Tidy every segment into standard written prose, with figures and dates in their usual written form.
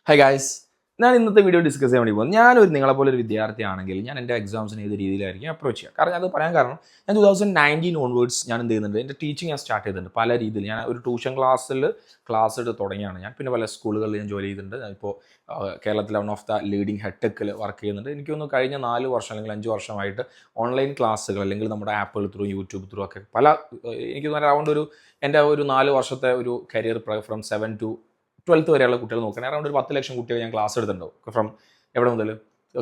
High guys, ഞാൻ ഇന്നത്തെ video discuss ചെയ്യാൻ വേണ്ടി പോകുന്നത് ഞാനൊരു നിങ്ങളെപ്പോലെ ഒരു വിദ്യാർത്ഥിയാണെങ്കിൽ ഞാൻ എൻ്റെ എക്സാംസിന് ഏത് രീതിയിലായിരിക്കും അപ്രോച്ച് ചെയ്യുക. കാരണം അത് പറയാൻ കാരണം ഞാൻ 2019 ഓൺവേർഡ്സ് ഞാൻ എന്ത് ചെയ്യുന്നുണ്ട്, എൻ്റെ ടീച്ചിങ് ഞാൻ സ്റ്റാർട്ട് ചെയ്തിട്ടുണ്ട് പല രീതിയിൽ. ഞാൻ ഒരു ട്യൂഷൻ ക്ലാസ് എടുത്ത് തുടങ്ങിയാണ് ഞാൻ. പിന്നെ പല സ്കൂളുകളിൽ ഞാൻ ജോലി ചെയ്തിട്ടുണ്ട്. ഞാനിപ്പോൾ കേരളത്തിലെ വൺ ഓഫ് ദ ലീഡിങ് ഹെഡ്ടെക്കിൽ വർക്ക് ചെയ്യുന്നുണ്ട്. എനിക്കൊന്ന് കഴിഞ്ഞ 4 വർഷം അല്ലെങ്കിൽ 5 വർഷമായിട്ട് ഓൺലൈൻ ക്ലാസ്സുകൾ അല്ലെങ്കിൽ നമ്മുടെ ആപ്പുകൾ ത്രൂ യൂട്യൂബ് ത്രൂ ഒക്കെ പല എനിക്ക് തോന്നുന്ന അറൗണ്ട് എൻ്റെ ഒരു 4 വർഷത്തെ ഒരു കരിയർ ഫ്രം 7 to 12th വരെയുള്ള കുട്ടികൾ നോക്കുകയാണെങ്കിൽ അറൗണ്ട് ഒരു 10 ലക്ഷം കുട്ടികൾ ഞാൻ ക്ലാസ് എടുത്തിട്ടുണ്ടാവും. ഫ്രം എവിടെ മുതൽ,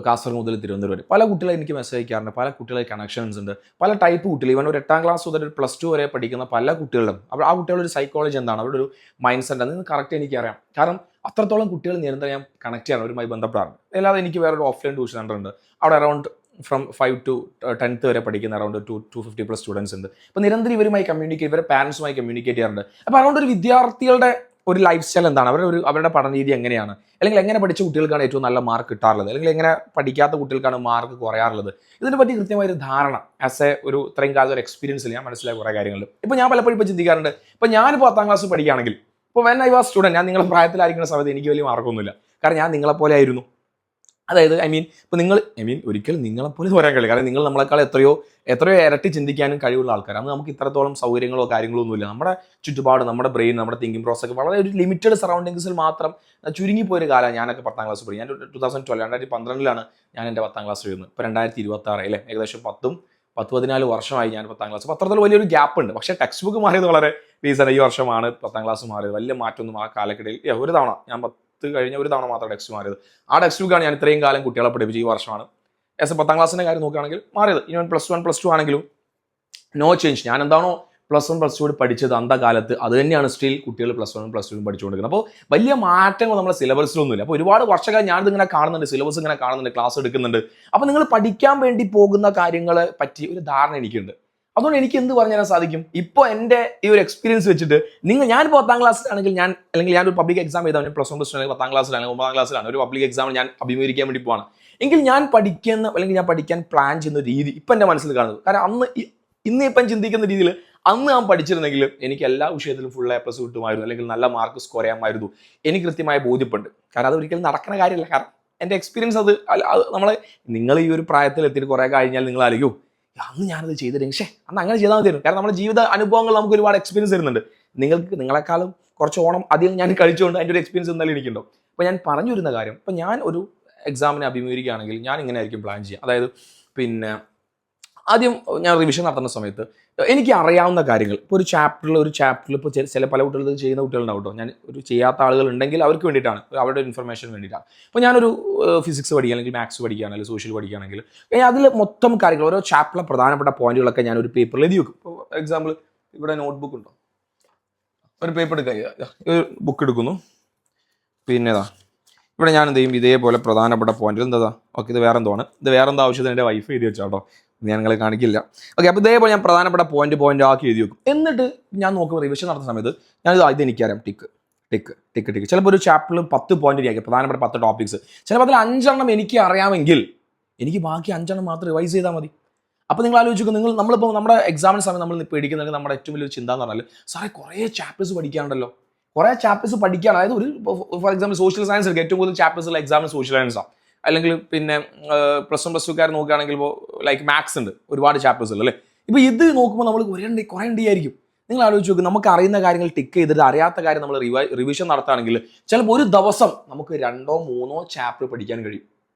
കാസർഗോഡ് മുതൽ തിരുവനന്തപുരം വരെ. പല കുട്ടികളെ എനിക്ക് മെസ്സേജ് അയക്കാറുണ്ട്, പല കുട്ടികളെ കണക്ഷൻസ് ഉണ്ട്, പല ടൈപ്പ് കുട്ടികൾ. ഇവൻ ഒരു 8ാം ക്ലാസ് മുതൽ ഒരു +2 വരെ പഠിക്കുന്ന പല കുട്ടികളും. അപ്പോൾ ആ കുട്ടികളുടെ ഒരു സൈക്കോളജി എന്താണ്, അവരുടെ ഒരു മൈൻഡ് സെറ്റ് അത് കറക്റ്റ് എനിക്കറിയാം. കാരണം അത്രത്തോളം കുട്ടികൾ നിരന്തരം ഞാൻ കണക്ട് ചെയ്യണം, അവരുമായി ബന്ധപ്പെടാറുണ്ട്. അല്ലാതെ എനിക്ക് വേറൊരു ഓഫ്ലൈൻ ട്യൂഷൻ സെൻ്റർ ഉണ്ട്. അവിടെ അറൗണ്ട് ഫ്രം 5 to 10th വരെ പഠിക്കുന്ന അറൗണ്ട് 250+ സ്റ്റുഡൻസ് ഉണ്ട്. അപ്പോൾ നിരന്തരം ഇവരുമായി കമ്മ്യൂണിക്കേറ്റ്, ഇവരുടെ പാരൻസുമായി കമ്മ്യൂണിക്കേറ്റ് ചെയ്യാറുണ്ട്. അപ്പോൾ അറൗണ്ട് ഒരു വിദ്യാർത്ഥികളുടെ ഒരു ലൈഫ് സ്റ്റൈൽ എന്താണ്, അവരുടെ പഠനരീതി എങ്ങനെയാണ്, അല്ലെങ്കിൽ എങ്ങനെ പഠിച്ച കുട്ടികൾക്കാണ് ഏറ്റവും നല്ല മാർക്ക് കിട്ടാറുള്ളത്, അല്ലെങ്കിൽ എങ്ങനെ പഠിക്കാത്ത കുട്ടികൾക്കാണ് മാർക്ക് കുറയാറുള്ളത്, ഇതിനെ പറ്റി കൃത്യമായൊരു ധാരണ ഒരു ഇത്രയും കാലത്ത് ഒരു എക്സ്പീരിയൻസിൽ ഞാൻ മനസ്സിലായ കുറേ കാര്യങ്ങൾ. ഇപ്പോൾ ഞാൻ പലപ്പോഴും ഇപ്പോൾ ചിന്തിക്കാറുണ്ട്, ഇപ്പോൾ ഞാനിപ്പോൾ 10ാം ക്ലാസ് പഠിക്കുകയാണെങ്കിൽ, ഇപ്പോൾ വെൻ ഐ വാസ് സ്റ്റുഡൻറ്റ്, ഞാൻ നിങ്ങളുടെ പ്രായത്തിലായിരിക്കുന്ന സമയത്ത് എനിക്ക് വലിയ മാർക്കൊന്നുമില്ല. കാരണം ഞാൻ നിങ്ങളെപ്പോലെ ആയിരുന്നു. അതായത് ഇപ്പോൾ ഒരിക്കലും നിങ്ങളെപ്പോലെ പറയാൻ കഴിയില്ല. കാരണം നിങ്ങൾ നമ്മളെക്കാൾ എത്രയോ ഇരട്ടി ചിന്തിക്കാനും കഴിവുള്ള ആൾക്കാർ. അന്ന് നമുക്ക് ഇത്രത്തോളം സൗകര്യങ്ങളോ കാര്യങ്ങളോ ഒന്നുമില്ല. നമ്മുടെ ചുറ്റുപാട്, നമ്മുടെ ബ്രെയിൻ, നമ്മുടെ തിങ്കിങ് പ്രോസസ് വളരെ ഒരു ലിമിറ്റഡ് സറൗണ്ടിങ്സിൽ മാത്രം ചുരുങ്ങിപ്പോയൊരു കാലം. ഞാനൊക്കെ 10ാം ക്ലാസ് പഠിക്കും. ഞാൻ 2012 ഞാൻ എൻ്റെ 10ാം ക്ലാസ് എഴുതുന്നത്. ഇപ്പോൾ 2026 അല്ലേ, ഏകദേശം 14 വർഷമായി ഞാൻ 10ാം ക്ലാസ്. അപ്പോൾ അത്രത്തോളം വലിയൊരു ഗ്യാപ്പ് ഉണ്ട്. പക്ഷേ ടെക്സ്റ്റ് ബുക്ക് മാറിയത് വളരെ റീസൺ. ഈ വർഷമാണ് 10ാം ക്ലാസ് മാറിയത്. വലിയ മാറ്റമൊന്നും ആ കാലക്കിടയിൽ ഒരു തവണ ഞാൻ കഴിഞ്ഞ ഒരു തവണ മാത്രം ടെക്സ്റ്റ് മാറിയത്. ആ ടെക്സ്റ്റ് ബുക്കാണ് ഞാൻ ഇത്രയും കാലം കുട്ടികളെ പഠിപ്പിച്ച് ഈ വർഷമാണ് 10ാം ക്ലാസ്സിൻ്റെ കാര്യം നോക്കുകയാണെങ്കിൽ മാറിയത്. ഇനി +1 +2 ആണെങ്കിലും നോ ചേഞ്ച്. ഞാൻ എന്താണോ +1 +2 പഠിച്ചത് അന്തകാലത്ത് അത് തന്നെയാണ് സ്റ്റിൽ കുട്ടികൾ +1 +2 പഠിച്ചുകൊണ്ടിരിക്കുന്നത്. അപ്പോൾ വലിയ മാറ്റങ്ങൾ നമ്മുടെ സിലബസിലൊന്നുമില്ല. അപ്പോൾ ഒരുപാട് വർഷങ്ങൾ ഞാനിതിങ്ങനെ കാണുന്നുണ്ട്, സിലബസ് ഇങ്ങനെ കാണുന്നുണ്ട്, ക്ലാസ് എടുക്കുന്നുണ്ട്. അപ്പോൾ നിങ്ങൾ പഠിക്കാൻ വേണ്ടി പോകുന്ന കാര്യങ്ങളെ പറ്റി ഒരു ധാരണ എനിക്കുണ്ട്. അതുകൊണ്ട് എനിക്ക് എന്ത് പറഞ്ഞു തരാൻ സാധിക്കും? ഇപ്പോൾ എൻ്റെ ഈ ഒരു എക്സ്പീരിയൻസ് വെച്ചിട്ട് ഞാനിപ്പോൾ 10ാം ക്ലാസ്സിലാണെങ്കിൽ അല്ലെങ്കിൽ ഞാനൊരു പബ്ലിക് എക്സാം എഴുതാൻ +1 +2 അല്ലെങ്കിൽ 10ാം ക്ലാസ്സിലാണ് 9ാം ക്ലാസ്സിലാണ് ഒരു പബ്ലിക് എക്സാം ഞാൻ അഭിമുഖീകരിക്കാൻ വേണ്ടി പോവാണ് എങ്കിൽ ഞാൻ പഠിക്കാൻ പ്ലാൻ ചെയ്യുന്ന രീതി ഇപ്പം എൻ്റെ മനസ്സിൽ കാണുന്നത്. കാരണം ഇപ്പം ചിന്തിക്കുന്ന രീതിയിൽ അന്ന് ഞാൻ പഠിച്ചിരുന്നെങ്കിൽ എനിക്ക് എല്ലാ വിഷയത്തിലും ഫുൾ A+ കിട്ടുമായിരുന്നു, അല്ലെങ്കിൽ നല്ല മാർക്ക് സ്കോർ ചെയ്യാമായിരുന്നു. എനിക്ക് കൃത്യമായ ബോധ്യമുണ്ട്. കാരണം അതൊരിക്കലും നടക്കുന്ന കാര്യമല്ല. കാരണം എൻ്റെ എക്സ്പീരിയൻസ് അത് നിങ്ങൾ ഈ ഒരു പ്രായത്തിൽ എത്തിയിട്ട് കുറേ കഴിഞ്ഞാൽ നിങ്ങൾ ആലോചിക്കും, അന്ന് ഞാനത് ചെയ്തിരുന്നു, പക്ഷേ അന്ന് അങ്ങനെ ചെയ്താൽ മതിയായിരുന്നു. കാരണം നമ്മുടെ ജീവിത അനുഭവങ്ങൾ നമുക്ക് ഒരുപാട് എക്സ്പീരിയൻസ് തരുന്നുണ്ട്. നിങ്ങളെക്കാളും കുറച്ച് ഓണം അധികം ഞാൻ കഴിച്ചുകൊണ്ട് അതിൻ്റെ ഒരു എക്സ്പീരിയൻസ് എന്തായാലും എനിക്കുണ്ടോ. അപ്പോൾ ഞാൻ പറഞ്ഞു വരുന്ന കാര്യം, ഇപ്പോൾ ഞാൻ ഒരു എക്സാമിനെ അഭിമുഖീകരിക്കുകയാണെങ്കിൽ ഞാൻ ഇങ്ങനെ ആയിരിക്കും പ്ലാൻ ചെയ്യുക. അതായത് ആദ്യം ഞാൻ റിവിഷൻ നടത്തുന്ന സമയത്ത് എനിക്ക് അറിയാവുന്ന കാര്യങ്ങൾ, ഇപ്പോൾ ഒരു ചാപ്റ്ററിൽ ഇപ്പോൾ ചില പല കുട്ടികൾ ചെയ്യുന്ന കുട്ടികളുണ്ടാവും കേട്ടോ. ഞാൻ ചെയ്യാത്ത ആളുകൾ ഉണ്ടെങ്കിൽ അവർക്ക് വേണ്ടിയിട്ടാണ്, അവരുടെ ഇൻഫർമേഷൻ വേണ്ടിയിട്ടാണ്. അപ്പോൾ ഞാനൊരു ഫിസിക്സ് പഠിക്കുക, അല്ലെങ്കിൽ മാത്സ് പഠിക്കുകയാണെങ്കിൽ, സോഷ്യൽ പഠിക്കുകയാണെങ്കിൽ അതിൽ മൊത്തം കാര്യങ്ങൾ, ഓരോ ചാപ്റ്ററിലെ പ്രധാനപ്പെട്ട പോയിന്റുകളൊക്കെ ഞാൻ ഒരു പേപ്പറിൽ എഴുതി വെക്കും. ഇപ്പോൾ എക്സാമ്പിൾ ഇവിടെ നോട്ട്ബുക്ക് ഉണ്ടോ, ഒരു പേപ്പർ എടുക്കുക, ഒരു ബുക്ക് എടുക്കുന്നു. പിന്നെ ഇവിടെ ഞാൻ എന്ത് ചെയ്യും, ഇതേപോലെ പ്രധാനപ്പെട്ട പോയിന്റുകൾ ഓക്കെ, ഇത് വേറെന്തോ ആവശ്യത്തിന് എൻ്റെ വൈഫ് എഴുതി വെച്ചാട്ടോ, ഞാൻ നിങ്ങളെ കാണിക്കില്ല. ഓക്കെ, അപ്പോൾ ഇതേപോലെ ഞാൻ പ്രധാനപ്പെട്ട പോയിന്റ് ആക്കി എഴുതി വെക്കും. എന്നിട്ട് ഞാൻ നോക്കുമ്പോൾ റിവിഷൻ നടത്തുന്ന സമയത്ത് ഇത് എനിക്കറിയാം, ടിക്ക്. ചിലപ്പോൾ ഒരു ചാപ്റ്ററിൽ 10 പോയിന്റ് ആക്കി, പ്രധാനപ്പെട്ട 10 ടോപ്പിക്സ്. ചിലപ്പോൾ അതിൽ 5 എനിക്ക് അറിയാമെങ്കിൽ എനിക്ക് ബാക്കി 5 മാത്രം റിവൈസ് ചെയ്താൽ മതി. അപ്പോൾ നിങ്ങൾ ആലോചിക്കും, നമ്മളിപ്പോൾ നമ്മുടെ എക്സാമിന് സമയം നമ്മൾ പേടിക്കുന്നെങ്കിൽ നമ്മുടെ ഏറ്റവും വലിയൊരു ചിന്ത എന്ന് പറഞ്ഞാൽ, സാറേ കുറേ ചാപ്റ്റേഴ്സ് പഠിക്കാനുണ്ടല്ലോ, അതായത് ഫോർ എക്സാമ്പിൾ സോഷ്യൽ സയൻസ് എടുക്കുക, ഏറ്റവും കൂടുതൽ ചാപ്റ്റേഴ്സ് ഉള്ള എക്സാമിന് സോഷ്യൽ സയൻസാണ്. അല്ലെങ്കിൽ പിന്നെ +1 +2 നോക്കുകയാണെങ്കിൽ ഇപ്പോൾ ലൈക്ക് മാത്സ് ഉണ്ട്, ഒരുപാട് ചാപ്റ്റേഴ്സ് ഉള്ളു അല്ലേ. ഇപ്പോൾ ഇത് നോക്കുമ്പോൾ നമ്മൾ കുറേ ആയിരിക്കും. നിങ്ങൾ ആലോചിച്ച് നോക്കും, നമുക്ക് അറിയുന്ന കാര്യങ്ങൾ ടിക്ക് ചെയ്തിട്ട് അറിയാത്ത കാര്യം നമ്മൾ റിവിഷൻ നടത്തുകയാണെങ്കിൽ ചിലപ്പോൾ ഒരു ദിവസം നമുക്ക് 2 or 3 ചാപ്റ്റർ പഠിക്കാൻ കഴിയും.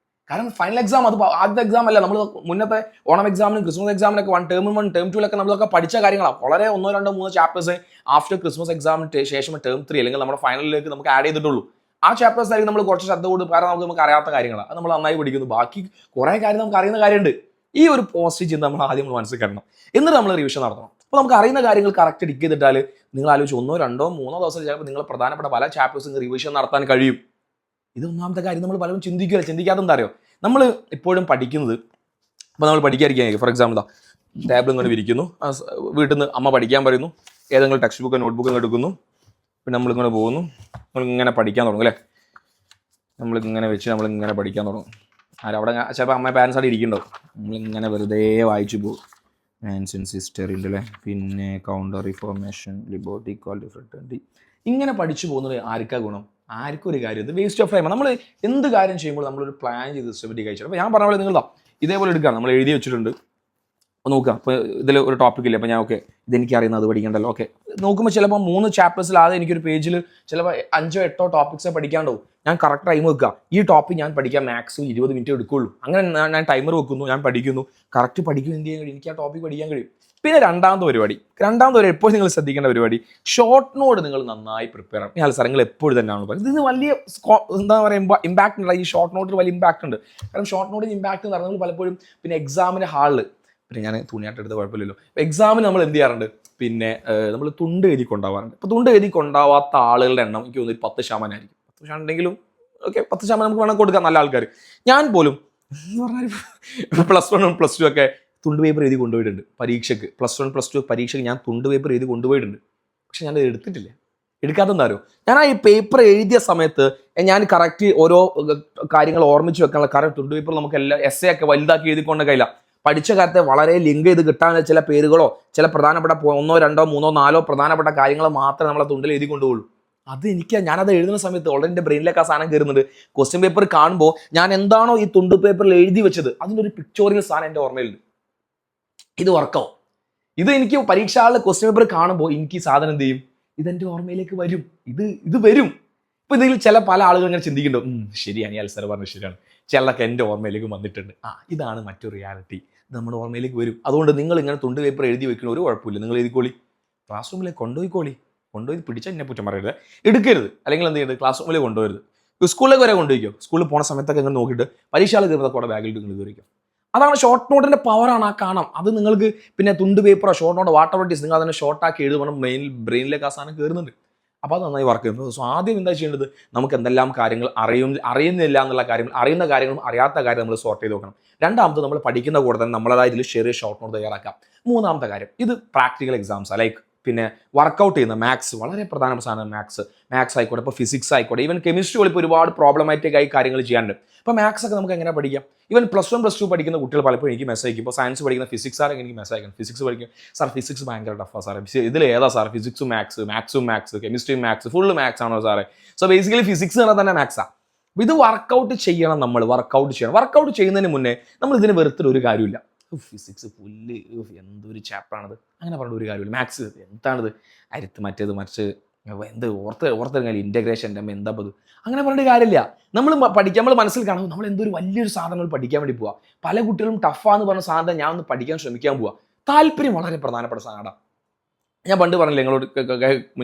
കാരണം ഫൈനൽ എക്സാം അത് ആദ്യത്തെ എക്സാം അല്ല. നമ്മൾ മുന്നത്തെ ഓണം എക്സാമിനും ക്രിസ്മസ് എക്സാമിനൊക്കെ ടേം 1 ടേം 2 നമ്മളൊക്കെ പഠിച്ച കാര്യങ്ങളാണ്. വളരെ 1, 2, 3 ചാപ്റ്റേഴ്സ് ആഫ്റ്റർ ക്രിസ്മസ് എക്സാമിന് ശേഷം ടേം 3 അല്ലെങ്കിൽ നമ്മുടെ ഫൈനലിലേക്ക് നമുക്ക് ആഡ് ചെയ്തിട്ടുള്ളൂ. ആ ചാപ്റ്റേഴ്സ് ആയിരിക്കും നമ്മൾ കുറച്ച് ശ്രദ്ധ കൊടുക്കും. കാരണം നമുക്ക് അറിയാത്ത കാര്യങ്ങളാണ്, അത് നമ്മൾ നന്നായി പഠിക്കുന്നു. ബാക്കി കുറേ കാര്യം നമുക്ക് അറിയുന്ന കാര്യമുണ്ട്. ഈ ഒരു പോസിറ്റീവ് ചിന്ത നമ്മൾ ആദ്യം മനസ്സിൽ കരണം. എന്നിട്ട് നമ്മൾ റിവിഷൻ നടത്തണം. അപ്പോൾ നമുക്ക് അറിയുന്ന കാര്യങ്ങൾ കറക്റ്റ് ടിക്ക് ചെയ്തിട്ടാൽ നിങ്ങൾ ആലോചിച്ച് 1, 2, 3 ദിവസം ചിലപ്പോൾ നിങ്ങൾ പ്രധാനപ്പെട്ട പല ചാപ്റ്റേഴ്സും റിവിഷൻ നടത്താൻ കഴിയും. ഇത് ഒന്നാമത്തെ കാര്യം. നമ്മൾ പലരും ചിന്തിക്കാത്ത എന്താ അറിയോ, നമ്മൾ ഇപ്പോഴും പഠിക്കുന്നത്, ഇപ്പോൾ നമ്മൾ പഠിക്കാതിരിക്കുകയാണെങ്കിൽ ഫോർ എക്സാമ്പിൾ ടേബിൾ ഇങ്ങനെ വിരിക്കുന്നു, വീട്ടിൽ നിന്ന് അമ്മ പഠിക്കാൻ പറയുന്നു, ഏതെങ്കിലും ടെക്സ്റ്റ് ബുക്ക് നോട്ട്ബുക്ക് എടുക്കുന്നു, പിന്നെ നമ്മളിങ്ങനെ പോകുന്നു, നമ്മളിങ്ങനെ പഠിക്കാൻ തുടങ്ങും അല്ലേ. നമ്മളിങ്ങനെ വെച്ച് നമ്മളിങ്ങനെ പഠിക്കാൻ തുടങ്ങും. അവിടെ ചിലപ്പോൾ അമ്മ പാരൻസ് അവിടെ ഇരിക്കുന്നുണ്ടാവും. നമ്മളിങ്ങനെ വെറുതെ വായിച്ചു പോകും. ആൻഷ്യൻറ്റ് ഹിസ്റ്ററി ഉണ്ട് അല്ലേ, പിന്നെ counter reformation, liberty, equality, fraternity, ഇങ്ങനെ പഠിച്ചു പോകുന്നത് ആർക്കാ ഗുണം? ആർക്കും ഒരു കാര്യം ഇത് വേസ്റ്റ് ഓഫ് ടൈം. നമ്മൾ എന്ത് കാര്യം ചെയ്യുമ്പോൾ നമ്മളൊരു പ്ലാൻ ചെയ്ത് സിസ്റ്റമാറ്റിക് കഴിച്ചു. അപ്പോൾ ഞാൻ പറഞ്ഞ പോലെ നിങ്ങൾ ഇതേപോലെ എടുക്കുകയാണ്, നമ്മൾ എഴുതി വെച്ചിട്ടുണ്ട്. അപ്പോൾ നോക്കുക, അപ്പോൾ ഇതിൽ ഒരു ടോപ്പിക് ഇല്ല, അപ്പോൾ ഞാൻ ഓക്കെ ഇതെനിക്ക് അറിയുന്നത് അത് പഠിക്കണ്ടല്ലോ. ഓക്കെ നോക്കുമ്പോൾ ചിലപ്പോൾ 3 ചാപ്റ്റേഴ്സിൽ ആദ്യം എനിക്കൊരു പേജിൽ ചിലപ്പോൾ 5 8 ടോപ്പിക്സേ പഠിക്കാണ്ടാവും. ഞാൻ കറക്റ്റ് ടൈം വെക്കുക, ഈ ടോപ്പിക് ഞാൻ പഠിക്കാൻ മാക്സിമം 20 മിനിറ്റ് എടുക്കുകയുള്ളൂ. അങ്ങനെ ഞാൻ ടൈമർ വെക്കുന്നു, ഞാൻ പഠിക്കുന്നു, കറക്റ്റ് പഠിക്കും, എന്ത് ചെയ്യാൻ കഴിയും, എനിക്ക് ആ ടോപ്പിക് പഠിക്കാൻ കഴിയും. പിന്നെ രണ്ടാമത്തെ പരിപാടി എപ്പോഴും നിങ്ങൾ ശ്രദ്ധിക്കേണ്ട പരിപാടി, ഷോർട്ട് നോട്ട് നിങ്ങൾ നന്നായി പ്രിപ്പയർ ചെയ്യണം. ഞാൻ സാർ നിങ്ങൾ എപ്പോഴും തന്നെയാണ് പറയുന്നത്, ഇതിന് വലിയ എന്താ പറയുക ഇമ്പാക്ട് ഉണ്ട്. ഈ ഷോർട്ട് നോട്ടിൽ വലിയ ഇമ്പാക്ട് ഉണ്ട്. കാരണം ഷോർട്ട് നോട്ടിന് ഇമ്പാക്ട് എന്ന് പറഞ്ഞാൽ പലപ്പോഴും പിന്നെ എക്സാമിന് ഹാളിൽ, പിന്നെ ഞാൻ തുണിയായിട്ട് എടുത്ത കുഴപ്പമില്ലല്ലോ, എക്സാമിന് നമ്മൾ എന്ത് ചെയ്യാറുണ്ട്, പിന്നെ നമ്മൾ തുണ്ട് എഴുതി കൊണ്ടാവാറുണ്ട്. അപ്പോൾ തുണ്ട് എഴുതി കൊണ്ടാവാത്ത ആളുകളുടെ എണ്ണം എനിക്ക് തോന്നുന്നു 10% ആയിരിക്കും. 10% ഉണ്ടെങ്കിലും ഓക്കെ 10% നമുക്ക് വേണം കൊടുക്കാം നല്ല ആൾക്കാർ. ഞാൻ പോലും എന്ന് പറഞ്ഞാൽ +1 +2 ഒക്കെ തുണ്ട് പേപ്പർ എഴുതി കൊണ്ടുപോയിട്ടുണ്ട് പരീക്ഷയ്ക്ക്. +1 +2 പരീക്ഷയ്ക്ക് ഞാൻ തുണ്ട് പേപ്പർ എഴുതി കൊണ്ടുപോയിട്ടുണ്ട്. പക്ഷെ ഞാനത് എടുത്തിട്ടില്ല. എടുക്കാത്തെന്താരോ, ഞാൻ ആ ഈ പേപ്പർ എഴുതിയ സമയത്ത് ഞാൻ കറക്റ്റ് ഓരോ കാര്യങ്ങൾ ഓർമ്മിച്ച് വെക്കാനുള്ള, കാരണം തുണ്ട് പേപ്പർ നമുക്ക് എല്ലാ എസ്സേ ഒക്കെ വലുതാക്കി എഴുതിക്കൊണ്ട് കഴിയില്ല. പഠിച്ച കാര്യത്തെ വളരെ ലിങ്ക് ചെയ്ത് കിട്ടാൻ ചില പേരുകളോ ചില പ്രധാനപ്പെട്ട 1 2 3 4 പ്രധാനപ്പെട്ട കാര്യങ്ങൾ മാത്രമേ നമ്മളെ തുണ്ടിൽ എഴുതി കൊണ്ടുപോകുള്ളൂ. അത് ഞാനത് എഴുതുന്ന സമയത്ത് ഓൾറെഡി എൻ്റെ ബ്രെയിനിലേക്ക് ആ സാധനം കയറുന്നുണ്ട്. ക്വസ്റ്റ്യൻ പേപ്പർ കാണുമ്പോൾ ഞാൻ എന്താണോ ഈ തുണ്ട് പേപ്പറിൽ എഴുതി വെച്ചത് അതിൻ്റെ ഒരു പിക്ചോറിയൽ സാധനം എൻ്റെ ഓർമ്മയിലുണ്ട്. ഇത് വർക്കാവും. ഇത് എനിക്ക് പരീക്ഷകളിലെ ക്വസ്റ്റ്യൻ പേപ്പർ കാണുമ്പോൾ എനിക്ക് ഈ സാധനം എന്ത് ചെയ്യും, ഇതെൻ്റെ ഓർമ്മയിലേക്ക് വരും. ഇത് വരും. ഇപ്പം എന്തെങ്കിലും ചില പല ആളുകൾ ഇങ്ങനെ ചിന്തിക്കുന്നുണ്ടോ, ശരിയാണ് ഈ അൽസർ പറഞ്ഞത് ശരിയാണ്, ചിലതൊക്കെ എൻ്റെ ഓർമ്മയിലേക്ക് വന്നിട്ടുണ്ട്. ഇതാണ് മറ്റൊരു റിയാലിറ്റി, ഇത് നമ്മുടെ ഓർമ്മയിലേക്ക് വരും. അതുകൊണ്ട് നിങ്ങൾ ഇങ്ങനെ തുണ്ട് പേപ്പർ എഴുതി വെക്കുന്ന ഒരു കുഴപ്പമില്ല, നിങ്ങൾ എഴുതിക്കോളി, ക്ലാസ് റൂമിലേക്ക് കൊണ്ടുപോയി പിടിച്ചാൽ എന്നെ കുറ്റം പറയരുത്, എടുക്കരുത്. അല്ലെങ്കിൽ എന്ത് ചെയ്യരുത്, ക്ലാസ് റൂമിലേക്ക് കൊണ്ടുവരുത്. സ്കൂളിലേക്ക് വരെ കൊണ്ടുപോയിക്കോ. സ്കൂളിൽ പോണ സമയത്തൊക്കെ ഇങ്ങനെ നോക്കിയിട്ട് പരീക്ഷകൾ കയറുമ്പോൾ കൂടെ ബാഗിൽ നിങ്ങൾ കയറിക്കും. അതാണ് ഷോർട്ട് നോട്ടിൻ്റെ പവറാണ്. ആ കാണാം. അത് നിങ്ങൾക്ക് പിന്നെ തുണ്ട് പേപ്പറോ ഷോർട്ട് നോട്ടോ വാട്ട് എവർ ഇറ്റ് ഈസ് നിങ്ങൾ അതിനെ ഷോർട്ടാക്കി എഴുതുമ്പോൾ ബ്രെയിനിലേക്ക് ആ സാധനം കയറുന്നുണ്ട്. അപ്പോൾ അത് നന്നായി വർക്ക് ചെയ്യുന്നത്. സോ ആദ്യം എന്താ ചെയ്യേണ്ടത്, നമുക്ക് എന്തെല്ലാം കാര്യങ്ങൾ അറിയുന്നില്ല എന്നുള്ള കാര്യങ്ങൾ, അറിയുന്ന കാര്യങ്ങളും അറിയാത്ത കാര്യം നമ്മൾ സോർട്ട് ചെയ്ത് നോക്കണം. രണ്ടാമത് നമ്മൾ പഠിക്കുന്ന കൂടെ തന്നെ നമ്മളതായ ഇതിൽ ചെറിയ ഷോർട്ട് നോട്ട് തയ്യാറാക്കാം. മൂന്നാമത്തെ കാര്യം, ഇത് പ്രാക്ടിക്കൽ എക്സാംസ് ലൈക്ക് പിന്നെ വർക്കൗട്ട് ചെയ്യുന്ന മാത്സ്, വളരെ പ്രധാനപ്പെട്ട സാധനം മാത്സ് ആയിക്കോട്ടെ, ഇപ്പോൾ ഫിസിക്സ് ആയിക്കോട്ടെ, ഈവൻ കെമിസ്ട്രി പോലെ ഇപ്പോൾ ഒരുപാട് പ്രോബ്ലമാറ്റിക് ആയി കാര്യങ്ങൾ ചെയ്യാനുണ്ട്. ഇപ്പോൾ മാത്സ് ഒക്കെ നമുക്ക് എങ്ങനെ പഠിക്കാം. ഈവൻ +1 +2 പഠിക്കുന്ന കുട്ടികൾ പലപ്പോഴും എനിക്ക് മെസ്സേജ് അയക്കും. ഇപ്പോൾ സയൻസ് പഠിക്കുന്ന ഫിസിക്സ് സാറൊക്കെ എനിക്ക് മെസ്സേജ് അയക്കും. ഫിസിക്സ് പഠിക്കും, സാർ ഫിസിക്സ് ഭയങ്കര ടഫാണ് സാറേ, ഇതിൽ ഏതാ സാർ, ഫിസിക്സും മാത്സ് കെമിസ്ട്രിയും മാത്സ് ഫുള്ള് മാത്സ് ആണോ സാറേ. സോ ബേസിക്കലി ഫിസിക്സ് എന്ന് പറഞ്ഞാൽ തന്നെ മാത്സാണ്. ഇത് വർക്കൗട്ട് ചെയ്യണം. നമ്മൾ വർക്കൗട്ട് ചെയ്യുന്നതിന് മുന്നേ നമ്മൾ ഇതിന് വെറുതെ ഒരു കാര്യമില്ല, ഫിസിക്സ് പുല്ല് എന്തൊരു ചാപ്റ്ററാണത് അങ്ങനെ പറഞ്ഞ ഒരു കാര്യമില്ല. മാത്സ് എന്താണിത്, മറ്റേത് മറിച്ച് എന്ത് ഓർത്തെടുക്കാൻ ഇൻറ്റഗ്രേഷൻ എന്താ അത് അങ്ങനെ പറഞ്ഞിട്ട് കാര്യമില്ല. നമ്മൾ മനസ്സിൽ കാണുമ്പോൾ നമ്മൾ എന്തൊരു വലിയൊരു സാധനങ്ങൾ പഠിക്കാൻ വേണ്ടി പോവുക. പല കുട്ടികളും ടഫാന്ന് പറഞ്ഞ സാധനം ഞാൻ ഒന്ന് പഠിക്കാൻ ശ്രമിക്കാൻ പോവുക. താല്പര്യം വളരെ പ്രധാനപ്പെട്ട സാധനമാണ്. ഞാൻ പണ്ട് പറഞ്ഞില്ല നിങ്ങളോട്,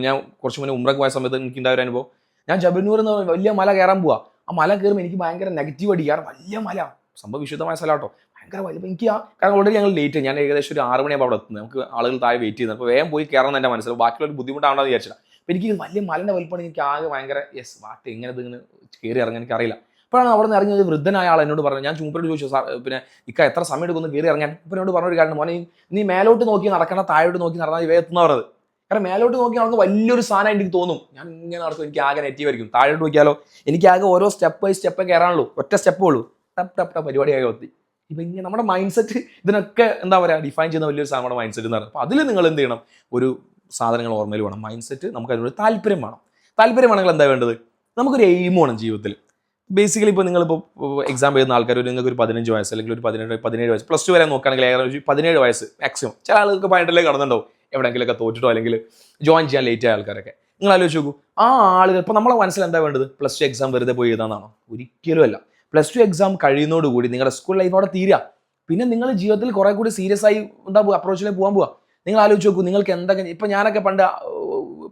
ഞാൻ കുറച്ച് മുന്നേ ഉംറക്ക് പോയ സമയത്ത് എനിക്ക് ഉണ്ടായ ഒരു അനുഭവം. ഞാൻ ജബൽനൂർ എന്ന് പറഞ്ഞ വലിയ മല കയറാൻ പോവുക. ആ മല കയറുമ്പോൾ എനിക്ക് ഭയങ്കര നെഗറ്റീവ് അടിക്കാറ്. വലിയ മല, സംഭവം വിശുദ്ധമായ സ്ഥലം കേട്ടോ, ഭയങ്കര വലിയ. എനിക്ക് കാരണം ഓൾറെഡി ഞങ്ങൾ ലേറ്റ്, ഞാൻ ഏകദേശം ഒരു 6 മണിയാകുമ്പോൾ അവിടെ എത്തുന്നത്. നമുക്ക് ആളുകൾ താഴെ വെയിറ്റ് ചെയ്യുന്നത്. അപ്പോൾ വേഗം പോയി കയറണം എൻ്റെ മനസ്സിൽ, ബാക്കിയുള്ള ബുദ്ധിമുട്ടാണെന്ന് വിചാരിച്ചില്ല. അപ്പോൾ എനിക്ക് വലിയ മലൻ്റെ വലിപ്പമാണ്, എനിക്ക് ആകെ ഭയങ്കര ഇങ്ങനെ ഇതിങ്ങനെ കയറി ഇറങ്ങാൻ എനിക്കറിയില്ല. അപ്പോഴാണ് അവിടെ നിന്ന് ഇറങ്ങിയത് വൃദ്ധനായ ആൾ എന്നോട് പറഞ്ഞു. ഞാൻ ചൂപ്പരോട് ചോദിച്ചു, സാർ പിന്നെ എത്ര സമയം എടുക്കുന്നു കയറി ഇറങ്ങാൻ. അപ്പോൾ എന്നോട് പറഞ്ഞൊരു കാര്യം, മോനെ നീ മേലോട്ട് നോക്കി നടക്കണം, താഴോട്ട് നോക്കി നടന്നാൽ വേഗത്തുന്ന പറഞ്ഞത്. കാരണം മേലോട്ട് നോക്കി നടന്ന് വലിയൊരു സാധനം എനിക്ക് തോന്നും, ഞാൻ ഇങ്ങനെ നടക്കും, എനിക്ക് ആകെ നെഗറ്റീവ് ആയിരിക്കും. താഴോട്ട് നോക്കിയാലോ എനിക്ക് ആകെ ഓരോ സ്റ്റെപ്പ് ബൈ സ്റ്റെപ്പ് കയറാനുള്ളൂ, ഒറ്റ സ്റ്റെപ്പേ ഉള്ളൂ, ടപ്പ് പരിപാടിയാകെ ഒത്തി. ഇപ്പം ഇങ്ങനെ നമ്മുടെ മൈൻഡ് സെറ്റ് ഇതിനൊക്കെ എന്താ പറയുക ഡിഫൈൻ ചെയ്യുന്ന വലിയൊരു സാധനം നമ്മുടെ മൈൻഡ് സെറ്റ് എന്ന് പറയുന്നത്. അപ്പോൾ അതിൽ നിങ്ങൾ എന്ത് ചെയ്യണം, ഒരു സാധനങ്ങൾ ഓർമ്മയിൽ വേണം, മൈൻഡ് സെറ്റ്, നമുക്ക് അതിനോട് താല്പര്യം വേണമെങ്കിൽ എന്താ വേണ്ടത്, നമുക്കൊരു എയിം വേണം ജീവിതത്തിൽ. ബേസിക്കലി ഇപ്പോൾ നിങ്ങളിപ്പോൾ എക്സാം എഴുതുന്ന ആൾക്കാർ നിങ്ങൾക്ക് ഒരു 15 വയസ്സ് അല്ലെങ്കിൽ ഒരു 17 വയസ്സ് +2 വരെ നോക്കുകയാണെങ്കിൽ ഏകദേശം 17 വയസ്സ് മാക്സിമം. ചില ആളുകൾക്ക് 18 കടന്നുണ്ടാവും, എവിടെയെങ്കിലൊക്കെ തോറ്റിട്ടോ അല്ലെങ്കിൽ ജോയിൻ ചെയ്യാൻ ലേറ്റ് ആയ ആൾക്കാരൊക്കെ. നിങ്ങൾ ആലോചിച്ച് നോക്കൂ, ആ ആളുകൾ ഇപ്പോൾ നമ്മളെ മനസ്സിൽ എന്താ വേണ്ടത്, +2 എക്സാം വെറുതെ പോയി എഴുതാനാണോ? ഒരിക്കലും അല്ല. +2 എക്സാം കഴിയുന്നതോടുകൂടി നിങ്ങളുടെ സ്കൂൾ ലൈഫ് അവിടെ തീരുക. പിന്നെ നിങ്ങൾ ജീവിതത്തിൽ കുറെ കൂടി സീരിയസ് ആയി അപ്രോച്ചിലേക്ക് പോകാൻ പോവുക. നിങ്ങൾ ആലോചിച്ച് നോക്കൂ, നിങ്ങൾക്ക് എന്തൊക്കെ, ഇപ്പം ഞാനൊക്കെ പണ്ട്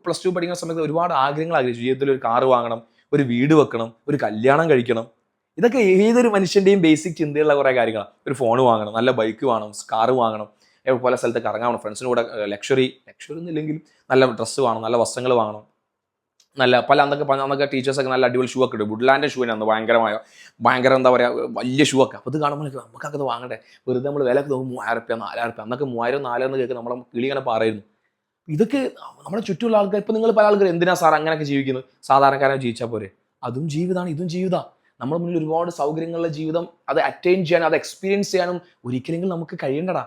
+2 പഠിക്കുന്ന സമയത്ത് ഒരുപാട് ആഗ്രഹങ്ങൾ ആഗ്രഹിച്ചു. ജീവിതത്തിൽ ഒരു കാറ് വാങ്ങണം, ഒരു വീട് വെക്കണം, ഒരു കല്യാണം കഴിക്കണം. ഇതൊക്കെ ഏതൊരു മനുഷ്യൻ്റെയും ബേസിക് ചിന്തയുള്ള കുറേ കാര്യങ്ങളാണ്. ഒരു ഫോൺ വാങ്ങണം, നല്ല ബൈക്ക് വാങ്ങണം, കാറ് വാങ്ങണം, പല സ്ഥലത്ത് കറങ്ങാൻ, ഫ്രണ്ട്സിന് കൂടെ ലക്ഷറി ഒന്നും നല്ല ഡ്രസ്സ് വാങ്ങണം, നല്ല വസ്ത്രങ്ങൾ വാങ്ങണം, നല്ല അന്നൊക്കെ ടീച്ചേഴ്സൊക്കെ നല്ല അടിപൊളി ഷൂ ഒക്കെ ഇടും. വുഡ്ലാൻഡ് ഷൂവിനാണ് ഭയങ്കര എന്താ പറയുക വലിയ ഷൂ ഒക്കെ. അപ്പോൾ ഇത് കാണുമ്പോൾ നമുക്കൊക്കെ അത് വാങ്ങണ്ടേ, വെറുതെ നമ്മൾ വില ഒക്കെ നോക്കും 3000 4000. അന്നൊക്കെ 3000 4000 എന്ന് കേൾക്കുക നമ്മളെ കിളി ഇങ്ങനെ പറയുന്നു. ഇതൊക്കെ നമ്മുടെ ചുറ്റുമുള്ള ആൾക്കാർ, ഇപ്പോൾ നിങ്ങൾ പല ആൾക്കാർ എന്തിനാ സാർ അങ്ങനെയൊക്കെ ജീവിക്കുന്നത്, സാധാരണക്കാരനെ ജീവിച്ചാൽ പോരെ, അതും ജീവിതമാണ്, ഇതും ജീവിതമാണ്. നമ്മുടെ മുന്നിൽ ഒരുപാട് സൗകര്യങ്ങളുടെ ജീവിതം, അത് അറ്റൈൻ ചെയ്യാനും അത് എക്സ്പീരിയൻസ് ചെയ്യാനും ഒരിക്കലെങ്കിലും നമുക്ക് കഴിയേണ്ടടാ.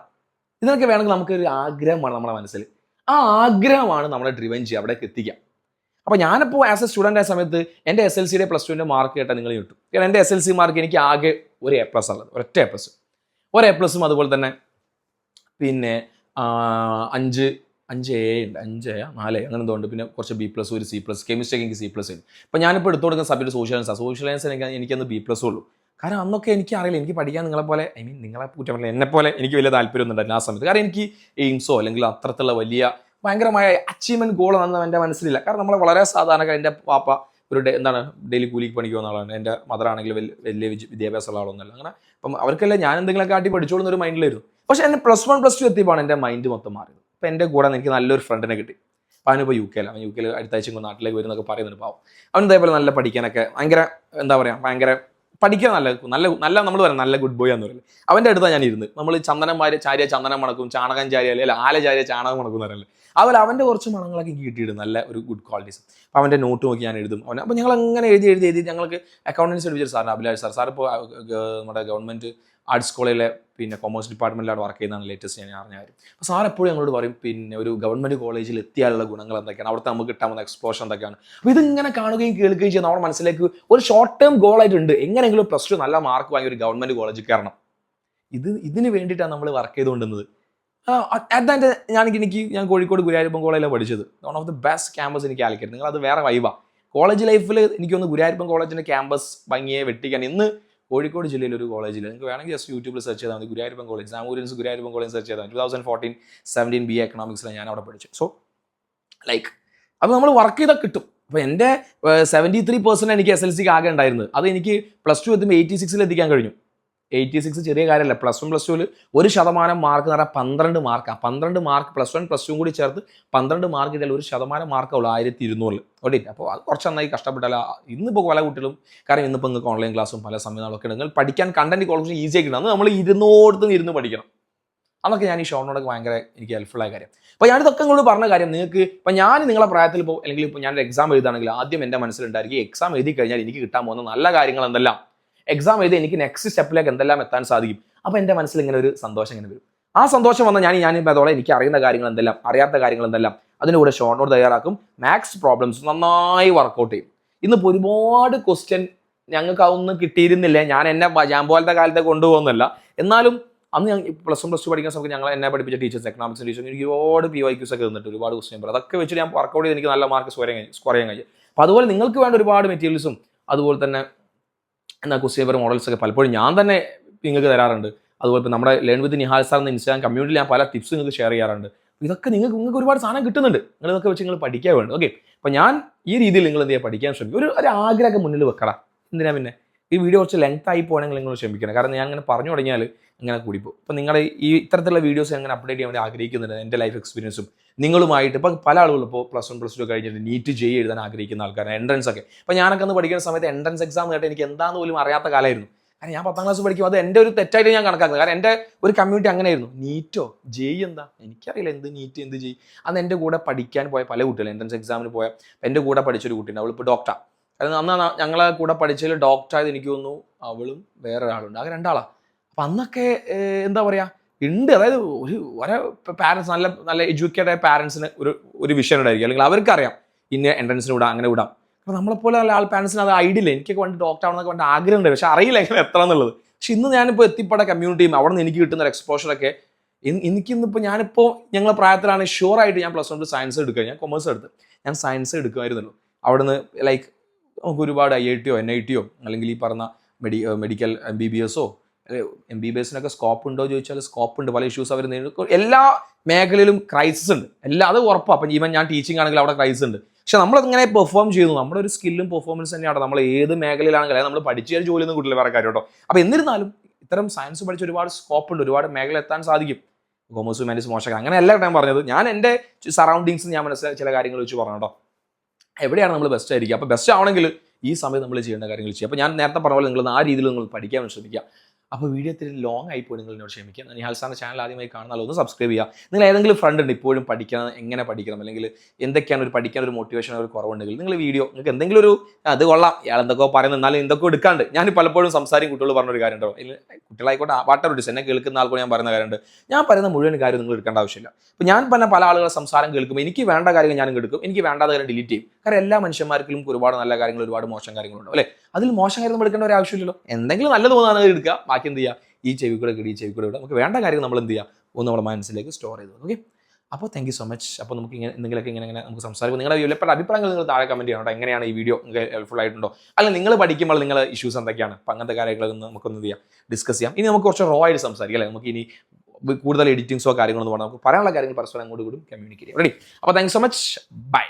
ഇതിനൊക്കെ വേണമെങ്കിൽ നമുക്കൊരു ആഗ്രഹമാണ് നമ്മുടെ മനസ്സിൽ. ആ ആഗ്രഹമാണ് നമ്മളെ ഡ്രിവൻ ചെയ്യുക, അവിടേക്ക് എത്തിക്കുക. അപ്പോൾ ഞാനിപ്പോൾ ആസ് എ സ്റ്റുഡൻ്റ് ആയ സമയത്ത് എൻ്റെ SLCയുടെ +2ൻ്റെ മാർക്ക് കേട്ടാൽ നിങ്ങൾ കിട്ടും. കാരണം എൻ്റെ SLC മാർക്ക് എനിക്ക് ആകെ ഒരു A+ ഉള്ളത്, ഒരൊറ്റ A+. ഒരു A+ഉം അതുപോലെ തന്നെ പിന്നെ 5 A ഉണ്ട്, 5 A 4 A അങ്ങനെ എന്തുകൊണ്ട്, പിന്നെ കുറച്ച് B+, ഒരു C+, കെമിസ്ട്രിക്ക് എനിക്ക് C+ ഉണ്ട്. അപ്പോൾ ഞാനിപ്പോൾ എടുത്തു കൊടുക്കുന്ന സബ്ജക്ട് സോഷ്യൽ സയൻസ് എനിക്കന്ന് B+ ഉള്ളൂ. കാരണം അന്നൊക്കെ എനിക്ക് അറിയില്ല, എനിക്ക് പഠിക്കാൻ നിങ്ങളെപ്പോലെ നിങ്ങളെ കുറ്റം പറയില്ല, എന്നെപ്പോലെ എനിക്ക് വലിയ താല്പര്യമൊന്നും ഉണ്ടായില്ല ആ സമയത്ത്. കാരണം എനിക്ക് എയിംസോ അല്ലെങ്കിൽ അത്തരത്തിലുള്ള വലിയ ഭയങ്കരമായ അച്ചീവ്മെൻറ്റ് ഗോൾ ഒന്നും എൻ്റെ മനസ്സിലില്ല. കാരണം നമ്മളെ വളരെ സാധാരണക്കാർ, എൻ്റെ പാപ്പ ഒരു ഡെയിലി കൂലിക്ക് പണിക്ക് പോകുന്ന ആളാണ്, എൻ്റെ മദറാണെങ്കിൽ വലിയ വിദ്യാഭ്യാസമുള്ള ആളൊന്നുമല്ല. അങ്ങനെ അപ്പം അവർക്കെല്ലാം ഞാൻ എന്തെങ്കിലുമൊക്കെ കാട്ടി പഠിച്ചോളുന്ന ഒരു മൈൻഡിലായിരുന്നു. പക്ഷേ എന്നെ +1 +2 എത്തിയപ്പോൾ എൻ്റെ മൈൻഡ് മൊത്തം മാറിയത്. അപ്പോൾ എൻ്റെ കൂടെ എനിക്ക് നല്ലൊരു ഫ്രണ്ടിനെ കിട്ടി. അപ്പോൾ അവനിപ്പോൾ UK അവൻ UK അടുത്ത ആഴ്ച നാട്ടിലേക്ക് വരുന്നൊക്കെ പറയുന്നുണ്ട്. പാവം അവൻ ഇതേപോലെ നല്ല പഠിക്കാനൊക്കെ ഭയങ്കര എന്താ പറയുക, ഭയങ്കര പഠിക്കാൻ നല്ല നമ്മൾ പറയാം നല്ല ഗുഡ് ബോയ് എന്ന് പറയുന്നത്. അവൻ്റെ അടുത്താണ് ഞാൻ ഇരുന്ന്. നമ്മൾ ചന്ദനം ചാരിയ ചന്ദനം മണക്കും, ചാണകം ചാരിയാൽ അല്ല ആല ചാരിയ ചാണകം മണക്കും എന്ന് പറയല്ലേ. അതുപോലെ അവൻ്റെ കുറച്ച് മണങ്ങളൊക്കെ എനിക്ക് കിട്ടിയിട്ട് നല്ല ഒരു ഗുഡ് ക്വാളിറ്റീസ്. അപ്പോൾ അവൻ്റെ നോട്ട് നോക്കി ഞാൻ എഴുതും. അപ്പോൾ ഞങ്ങൾ അങ്ങനെ എഴുതി ഞങ്ങൾക്ക് അക്കൗണ്ടൻസി പഠിപ്പിച്ച സാറിന് അഭിലാഷ് സാർ ഇപ്പോൾ നമ്മുടെ ഗവൺമെൻറ് ആർട്സ് കോളേജിലെ പിന്നെ കൊമേഴ്സ് ഡിപ്പാർട്ട്മെൻറ്റിലാണ് വർക്ക് ചെയ്യുന്നതാണ് ലേറ്റസ്റ്റ് ഞാൻ അറിഞ്ഞ കാര്യം. അപ്പോൾ സാർ എപ്പോഴും ഞങ്ങളോട് പറയും പിന്നെ ഒരു ഗവൺമെൻറ് കോളേജിൽ എത്തിയാലുള്ള ഗുണങ്ങൾ എന്തൊക്കെയാണ്, അവിടുത്തെ നമുക്ക് കിട്ടാൻ പോകുന്ന എക്സ്പ്ലോഷൻ എന്തൊക്കെയാണ്. അപ്പോൾ ഇതിങ്ങനെ കാണുകയും കേൾക്കുകയും ചെയ്യുന്ന നമ്മുടെ മനസ്സിലേക്ക് ഒരു ഷോർട്ട് ടേം ഗോളായിട്ടുണ്ട്, എങ്ങനെയെങ്കിലും +2 നല്ല മാർക്ക് വാങ്ങി ഒരു ഗവൺമെൻറ് കോളേജിൽ കയറണം. ഇതിന് വേണ്ടിയിട്ടാണ് നമ്മൾ വർക്ക് ചെയ്തുകൊണ്ടിരുന്നത്. ഞാൻ കോഴിക്കോട് ഗുരുവായൂരപ്പൻ കോളേജിലാണ് പഠിച്ചത്. One of the best campus എനിക്ക് കാലിക്കറ്റ്. നിങ്ങൾ അത് വേറെ വൈബാണ്. കോളേജ് ലൈഫിൽ എനിക്കൊന്ന് ഗുരുവായൂരപ്പൻ കോളേജിൻ്റെ ക്യാമ്പസ് ഭംഗിയെ വെട്ടിക്കാൻ ഇന്ന് കോഴിക്കോട് ജില്ലയിൽ ഒരു കോളേജിൽ നിങ്ങൾക്ക് വേണമെങ്കിൽ ജസ്റ്റ് യൂട്യൂബിൽ സെർച്ച് ചെയ്താൽ മതി, Guruvayurappan college, സാമൂരിയൻസ് Guruvayurappan college search ചെയ്താൽ 2014-17 BA എക്കണോമിക്സിലാണ് ഞാൻ അവിടെ പഠിച്ചു. സോ അപ്പോൾ നമ്മൾ വർക്ക് ചെയ്താൽ കിട്ടും. അപ്പോൾ എൻ്റെ 73% എനിക്ക് SLCക്ക് ആകെ ഉണ്ടായിരുന്നത്. അത് എനിക്ക് +2 എത്തുമ്പോൾ 86 എത്തിക്കാൻ കഴിഞ്ഞു. 86 ചെറിയ കാര്യമല്ല. +1 +2 1% മാർക്ക് എന്ന് പറഞ്ഞാൽ 12 മാർക്കാണ്. 12 മാർക്ക് +1 +2 കൂടി ചേർത്ത് 12 മാർക്ക് ഇതായാലും 1% മാർക്കുള്ളൂ 1200. ഓക്കെ, അപ്പോൾ അത് കുറച്ച് നന്നായി കഷ്ടപ്പെട്ടാൽ ഇന്നിപ്പോൾ പല കുട്ടികളും, കാരണം ഇന്നിപ്പോൾ നിങ്ങൾക്ക് ഓൺലൈൻ ക്ലാസ്സും പല സംവിധാനങ്ങളൊക്കെ ഉണ്ട്, നിങ്ങൾ പഠിക്കാൻ കണ്ടന്റ് കുറച്ച് ഈസി ആക്കി അന്ന് നമ്മൾ ഇരുന്ന് പഠിക്കണം. അതൊക്കെ ഞാൻ ഈ ഷോർട്ടിനോടൊക്കെ ഭയങ്കര എനിക്ക് ഹെൽപ്ഫുള്ളായ കാര്യം. അപ്പോൾ ഞാനിതൊക്കെ നിങ്ങളോട് പറഞ്ഞ കാര്യം നിങ്ങൾക്ക് ഇപ്പോൾ ഞാൻ നിങ്ങളെ പ്രായത്തിൽ ഇപ്പോൾ അല്ലെങ്കിൽ ഇപ്പോൾ ഞാനൊരു എക്സാം എഴുതുകയാണെങ്കിൽ ആദ്യം എൻ്റെ മനസ്സിലുണ്ടായിരിക്കും എക്സാം എഴുതി കഴിഞ്ഞാൽ എനിക്ക് കിട്ടാൻ പോകുന്ന നല്ല കാര്യങ്ങൾ എന്തെല്ലാം, എക്സാം എഴുതി എനിക്ക് നെക്സ്റ്റ് സ്റ്റെപ്പിലേക്ക് എന്തെല്ലാം എത്താൻ സാധിക്കും. അപ്പോൾ എൻ്റെ മനസ്സിൽ ഇങ്ങനെ ഒരു സന്തോഷം ഇങ്ങനെ വരും. ആ സന്തോഷം വന്നാൽ ഞാനിപ്പോൾ അതോടെ എനിക്ക് അറിയുന്ന കാര്യങ്ങൾ എന്തെല്ലാം, അറിയാത്ത കാര്യങ്ങൾ എന്തെല്ലാം, അതിൻ്റെ കൂടെ ഷോർട്ട് നോട്ട് തയ്യാറാക്കും. മാത്സ് പ്രോബ്ലംസ് നന്നായി വർക്കൗട്ട് ചെയ്യും. ഇന്നിപ്പോൾ ഒരുപാട് ക്വസ്റ്റ്യൻ ഞങ്ങൾക്ക് അതൊന്നും കിട്ടിയിരുന്നില്ല. ഞാൻ പോലത്തെ കാലത്തെ കൊണ്ടുപോകുന്നില്ല. എന്നാലും അന്ന് ഞാൻ +1 +2 പഠിക്കുന്ന സമയത്ത് എന്നെ പഠിപ്പിച്ച ടീച്ചേഴ്സ്, എക്കണോമിക്സ് ടീച്ചേഴ്സ് എനിക്ക് ഒരുപാട് PYQs ഒക്കെ തന്നിട്ട് ഒരുപാട് ക്വസ്റ്റ്യൻ പേപ്പർ അതൊക്കെ വെച്ചിട്ട് ഞാൻ വർക്കൗട്ട് ചെയ്ത് എനിക്ക് നല്ല മാർക്ക് സ്കോർ ചെയ്യാൻ കഴിയും. അപ്പോൾ അതുപോലെ നിങ്ങൾക്ക് വേണ്ട ഒരുപാട് മെറ്റീരിയൽസും അതുപോലെ തന്നെ ക്വസ്റ്റ്യൻ പേപ്പർ മോഡൽസ് ഒക്കെ പലപ്പോഴും ഞാൻ തന്നെ നിങ്ങൾക്ക് തരാറുണ്ട്. അതുപോലെ ഇപ്പോൾ നമ്മുടെ ലേൺ വിത്ത് നിഹാൽ സാർ എന്ന ഇൻസ്റ്റാഗ്രാം കമ്മ്യൂണിറ്റിയിൽ ഞാൻ പല ടിപ്സ് നിങ്ങൾക്ക് ഷെയർ ചെയ്യാറുണ്ട്. ഇതൊക്കെ നിങ്ങൾക്ക് ഒരുപാട് സാധനം കിട്ടുന്നുണ്ട്. നിങ്ങളിതൊക്കെ വെച്ച് നിങ്ങൾ പഠിക്കാൻ വേണ്ട. ഓക്കെ, അപ്പോൾ ഞാൻ ഈ രീതിയിൽ നിങ്ങൾ എന്ത് ചെയ്യുക, പഠിക്കാൻ ശ്രമിക്കും. ഒരു ആഗ്രഹമൊക്കെ മുന്നിൽ വെക്കടാ. എന്തിനാ പിന്നെ ഈ വീഡിയോ കുറച്ച് ലെങ്ത് ആയി പോകണമെങ്കിൽ നിങ്ങൾ ക്ഷമിക്കണം. കാരണം ഞാൻ അങ്ങനെ പറഞ്ഞു തുടങ്ങിയാൽ ഇങ്ങനെ കൂടിപ്പോകും. അപ്പോൾ നിങ്ങളുടെ ഈ ഇത്തരത്തിലുള്ള വീഡിയോസ് അങ്ങനെ അപ്ഡേറ്റ് ചെയ്യാൻ വേണ്ടി ആഗ്രഹിക്കുന്നുണ്ട്. എൻ്റെ ലൈഫ് എക്സ്പീരിയൻസും നിങ്ങളുമായിട്ട്. ഇപ്പോൾ പല ആളുകളും ഇപ്പോൾ +1 +2 കഴിഞ്ഞിട്ട് നീറ്റ് JEE എഴുതാൻ ആഗ്രഹിക്കുന്ന ആൾക്കാരാണ്, എൻട്രൻസ് ഒക്കെ. അപ്പോൾ ഞാനൊക്കെ ഒന്ന് പഠിക്കുന്ന സമയത്ത് എൻട്രൻസ് എക്സാം കേട്ട് എനിക്ക് എന്താണെന്ന് പോലും അറിയാത്ത കാലമായിരുന്നു. കാരണം ഞാൻ 10ാം ക്ലാസ് പഠിക്കും. അത് എൻ്റെ ഒരു തെറ്റായിട്ട് ഞാൻ കണക്കാക്കുന്നത്. കാരണം എൻ്റെ ഒരു കമ്മ്യൂണിറ്റി അങ്ങനെയായിരുന്നു. നീറ്റോ JEE എന്താ എനിക്കറിയില്ല, എന്ത് നീറ്റ് എന്ത് JEE. അന്ന് എൻ്റെ കൂടെ പഠിക്കാൻ പോയ പല കുട്ടികളും എൻട്രൻസ് എക്സാമിന് പോയ എൻ്റെ കൂടെ പഠിച്ചൊരു കുട്ടിയുണ്ട്. അവളിപ്പോൾ ഡോക്ടർ. കാരണം അന്ന് ഞങ്ങളെ കൂടെ പഠിച്ചതിൽ ഡോക്ടറായത് എനിക്ക് തോന്നുന്നു അവളും വേറൊരാളുണ്ട്. ആകെ 2 ആളാണ്. അപ്പം അന്നൊക്കെ എന്താ പറയുക ഉണ്ട്. അതായത് ഒരു പാരൻസ് നല്ല എഡ്യൂക്കേറ്റഡ് പാരൻസിന് ഒരു വിഷൻ ഉണ്ടായിരിക്കും. അല്ലെങ്കിൽ അവർക്കറിയാം ഇന്ന എൻട്രൻസിന് വിടാം, അങ്ങനെ വിടാം. അപ്പോൾ നമ്മളെപ്പോലെ നല്ല പാരൻസിന് അത് ഐഡിയ ഇല്ല. എനിക്കൊക്കെ വേണ്ടി ഡോക്ടർ ആവണമെന്നൊക്കെ വേണ്ട ആഗ്രഹം ഉണ്ട്, പക്ഷേ അറിയില്ല എങ്ങനെ എത്ര എന്നുള്ളത്. പക്ഷെ ഇന്ന് ഞാനിപ്പോൾ എത്തിപ്പെട്ട കമ്മ്യൂണിറ്റിയും അവിടെ നിന്ന് എനിക്ക് കിട്ടുന്ന ഒരു എക്സ്പോഷറൊക്കെ ഞാനിപ്പോൾ ഞങ്ങളുടെ പ്രായത്തിലാണ് ഷുവറായിട്ട് ഞാൻ +1 സയൻസ് എടുക്കുക. ഞാൻ കൊമേഴ്സ് എടുത്ത് ഞാൻ സയൻസ് എടുക്കുമായിരുന്നല്ലോ. അവിടെ നിന്ന് നമുക്ക് ഒരുപാട് IIT NIT അല്ലെങ്കിൽ ഈ പറഞ്ഞ മെഡിക്കൽ MBBS MBBSനൊക്കെ സ്കോപ്പ് ഉണ്ടോ ചോദിച്ചാൽ സ്കോപ്പ് ഉണ്ട്. പല ഇഷ്യൂസ് അവർ നേരിടും. എല്ലാ മേഖലയിലും ക്രൈസിസ് ഉണ്ട്. അത് ഉറപ്പാണ്. അപ്പം ഈവൻ ഞാൻ ടീച്ചിങ് ആണെങ്കിൽ അവിടെ ക്രൈസിസ് ഉണ്ട്. പക്ഷെ നമ്മളങ്ങനെ പെർഫോം ചെയ്യുന്നു. നമ്മുടെ ഒരു സ്കില്ലും പെർഫോമൻസ് തന്നെയാണ്. നമ്മൾ ഏത് മേഖലയിലാണെങ്കിലും നമ്മൾ പഠിച്ച ജോലിയൊന്നും കിട്ടില്ല വേറെ കാര്യം കേട്ടോ. അപ്പോൾ എന്നിരുന്നാലും ഇത്തരം സയൻസ് പഠിച്ച ഒരുപാട് സ്കോപ്പ് ഉണ്ട്, ഒരുപാട് മേഖല എത്താൻ സാധിക്കും. കൊമേഴ്സ് ഹ്യൂമാനിറ്റീസ് മോശം അങ്ങനെയല്ല ഞാൻ പറഞ്ഞത്. ഞാൻ എൻ്റെ സറൗണ്ടിങ്സ് ഞാൻ മനസ്സിലായ ചില കാര്യങ്ങൾ വെച്ച് പറഞ്ഞു കേട്ടോ. എവിടെയാണ് നമ്മൾ ബെസ്റ്റ് ആയിരിക്കുക. അപ്പോൾ ബെസ്റ്റ് ആവണമെങ്കിൽ ഈ സമയത്ത് നമ്മൾ ചെയ്യേണ്ട കാര്യങ്ങൾ ചെയ്യുക. അപ്പോൾ ഞാൻ നേരത്തെ പറഞ്ഞ പോലെ നിങ്ങൾ ആ രീതിയിൽ നിങ്ങൾ പഠിക്കാൻ ശ്രമിക്കുക. അപ്പോൾ വീഡിയോ ഇത്തിരി ലോങ് ആയിപ്പോയി, നിങ്ങൾ എന്നോട് ക്ഷമിക്കുക. നിഹാൽ സാറിൻ്റെ ചാനൽ ആദ്യമായി കാണുന്നാൽ ഒന്ന് സബ്സ്ക്രൈബ് ചെയ്യുക. നിങ്ങൾ ഏതെങ്കിലും ഫ്രണ്ട് ഉണ്ട് ഇപ്പോഴും പഠിക്കണം, എങ്ങനെ പഠിക്കണം, അല്ലെങ്കിൽ എന്തൊക്കെയാണ് പഠിക്കാൻ ഒരു മോട്ടിവേഷൻ ഒരു കുറവുണ്ടെങ്കിൽ നിങ്ങൾ വീഡിയോ നിങ്ങൾക്ക് എന്തെങ്കിലും ഒരു അത് കൊള്ളാം ഇയാൾ എന്തൊക്കെ പറയുന്നത് എന്നാലും എന്തൊക്കെ എടുക്കാണ്ട് ഞാൻ പലപ്പോഴും സംസാരിക്കും കുട്ടികൾ പറഞ്ഞൊരു കാര്യം ഉണ്ടോ, കുട്ടികളായിക്കോട്ടെ വാട്ടർ ഡിസ് എന്നെ കേൾക്കുന്ന ആൾക്കോട് ഞാൻ പറയുന്ന കാര്യമുണ്ട്. ഞാൻ പറയുന്ന മുഴുവൻ കാര്യം നിങ്ങൾ എടുക്കേണ്ട ആവശ്യമില്ല. അപ്പോൾ ഞാൻ പല ആളുകളുടെ സംസാരം കേൾക്കുമ്പോൾ എനിക്ക് വേണ്ട കാര്യങ്ങൾ ഞാനും എടുക്കും, എനിക്ക് വേണ്ടാത്ത കാര്യം ഡിലീറ്റ് ചെയ്യും. കാരണം എല്ലാ മനുഷ്യന്മാർക്കും ഒരുപാട് നല്ല കാര്യങ്ങൾ ഒരുപാട് മോശം കാര്യങ്ങളുണ്ട് അല്ലേ. അതിൽ മോശം കാര്യം നമ്മൾ എടുക്കേണ്ട ഒരു ആവശ്യമില്ലല്ലോ. എന്തെങ്കിലും നല്ലത് തോന്നുകയാണെങ്കിൽ എടുക്കുക, ബാക്കി എന്ത് ചെയ്യുക, ഈ ചെവി കൂടെ ഇടുക, ഈ ചെവി കൂടെ ഇടുക. നമുക്ക് വേണ്ട കാര്യം നമ്മൾ എന്ത് ചെയ്യുക, ഒന്ന് നമ്മുടെ മനസ്സിലേക്ക് സ്റ്റോർ ചെയ്തു. ഓക്കെ, അപ്പോൾ താങ്ക് യു സോ മച്ച്. അപ്പോൾ നമുക്ക് ഇങ്ങനെ എന്തെങ്കിലുമൊക്കെ ഇങ്ങനെ നമുക്ക് സംസാരിക്കും. നിങ്ങളുടെ വിലപ്പെട്ട അഭിപ്രായങ്ങൾ നിങ്ങൾ താഴെ കമൻറ്റ് ചെയ്യണം കേട്ടോ. എങ്ങനെയാണ് ഈ വീഡിയോ നിങ്ങൾക്ക് ഹെൽപ്ഫുൾ ആയിട്ടുണ്ടോ, അല്ലെങ്കിൽ നിങ്ങൾ പഠിക്കുമ്പോൾ നിങ്ങളുടെ ഇഷ്യൂസ് എന്തൊക്കെയാണ്, അപ്പം അങ്ങനത്തെ കാര്യങ്ങളൊക്കെ നമുക്കൊന്ന് ചെയ്യാം, ഡിസ്കസ് ചെയ്യാം. ഇനി നമുക്ക് കുറച്ച് റോ ആയിട്ട് സംസാരിക്കാം അല്ലേ. നമുക്ക് ഇനി കൂടുതൽ എഡിറ്റിങ്സോ കാര്യങ്ങളൊന്നും വേണം, നമുക്ക് പറയാനുള്ള കാര്യങ്ങൾ പരസ്പരം അങ്ങോട്ട് കൂടും കമ്മ്യൂണിക്കേറ്റ് ചെയ്യാം. റെഡി? അപ്പോൾ thank you so much, by.